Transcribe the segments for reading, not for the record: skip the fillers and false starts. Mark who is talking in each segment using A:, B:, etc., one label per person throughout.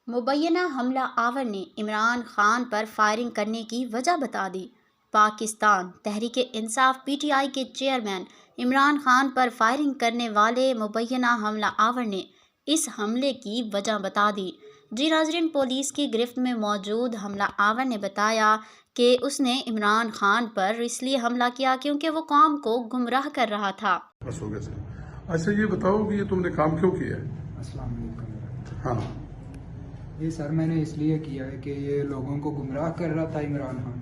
A: مبینہ حملہ آور نے عمران خان پر فائرنگ کرنے کی وجہ بتا دی۔ Pakistan Tehreek Insaf P T I کے چیئرمین عمران خان پر فائرنگ کرنے والے مبینہ حملہ آور نے اس حملے کی وجہ بتا دی۔ جی ناظرین، پولیس کی گرفت میں موجود حملہ آور نے بتایا کہ اس نے عمران خان پر اس لیے حملہ کیا کیونکہ وہ قوم کو گمراہ کر رہا تھا۔
B: بس ہو گیا سر۔ اچھا یہ بتاؤ کہ یہ تم نے کام کیوں کیا ہے؟
C: السلام علیکم۔
B: ہاں
C: یہ سر میں نے اس لیے کیا ہے کہ یہ لوگوں کو گمراہ کر رہا تھا عمران خان،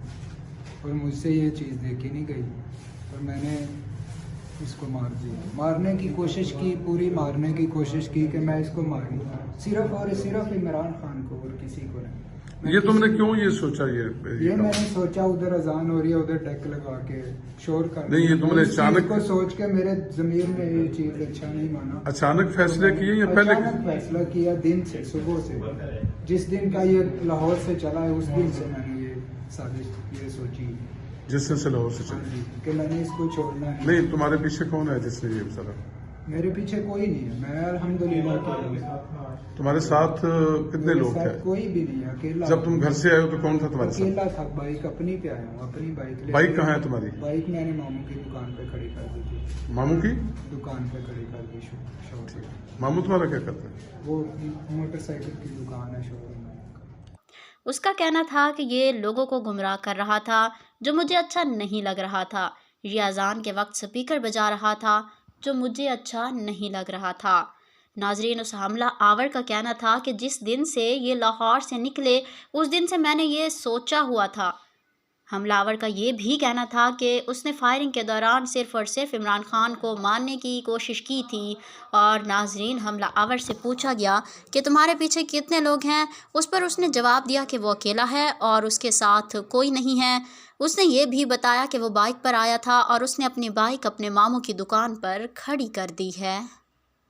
C: اور مجھ سے یہ چیز دیکھی نہیں گئی اور میں نے اس کو مار دیا، مارنے کی کوشش کی، پوری مارنے کی کوشش کی کہ میں اس کو ماروں، صرف اور صرف عمران خان کو اور کسی کو نہیں۔
B: یہ تم نے کیوں یہ سوچا؟ یہ
C: میں نے سوچا ادھر اذان ہو رہی ہے، ادھر ڈیک لگا کے شور کر
B: نہیں، یہ تم نے اچانک
C: کو سوچ کے میرے ضمیر میں یہ چیز اچھا نہیں مانا۔
B: اچانک فیصلے کیے یا پہلے؟
C: اچانک فیصلہ کیا، دن سے، صبح سے، جس دن کا یہ لاہور سے چلا ہے اس دن سے میں نے یہ سازش یہ سوچی،
B: جس سے لاہور سے چلا
C: کہ میں نے اس کو چھوڑنا ہے۔
B: نہیں، تمہارے پیچھے کون ہے جس نے یہ سرا؟
C: میرے پیچھے کوئی نہیں ہے، میں الحمدللہ
B: تمہارے ساتھ کتنے لوگ تھے؟
C: کوئی بھی نہیں ہے، اکیلا۔
B: جب تم گھر سے آئے ہو تو کون تھا تمہارے ساتھ؟
C: اکیلا تھا، بائک اپنی پہ آیا ہوں، اپنی بائک لے۔
B: بائک کہاں ہے تمہاری؟
C: بائک میں نے ماموں کی دکان پہ کھڑی کر دی تھی۔
B: ماموں کی
C: دکان پہ کھڑی کر دی شاپ پہ۔
B: ماموں تمہارا کیا کرتا ہے؟
C: وہ موٹر سائیکل کی دکان ہے، شو روم میں۔
A: اس کا کہنا تھا کہ یہ لوگوں کو گمراہ کر رہا تھا جو مجھے اچھا نہیں لگ رہا تھا۔ یہ اذان کے وقت سپیکر بجا رہا تھا جو مجھے اچھا نہیں لگ رہا تھا۔ ناظرین، اس حملہ آور کا کہنا تھا کہ جس دن سے یہ لاہور سے نکلے اس دن سے میں نے یہ سوچا ہوا تھا۔ حملہ آور کا یہ بھی کہنا تھا کہ اس نے فائرنگ کے دوران صرف اور صرف عمران خان کو مارنے کی کوشش کی تھی۔ اور ناظرین، حملہ آور سے پوچھا گیا کہ تمہارے پیچھے کتنے لوگ ہیں؟ اس پر اس نے جواب دیا کہ وہ اکیلا ہے اور اس کے ساتھ کوئی نہیں ہے۔ اس نے یہ بھی بتایا کہ وہ بائک پر آیا تھا اور اس نے اپنی بائک اپنے ماموں کی دکان پر کھڑی کر دی ہے۔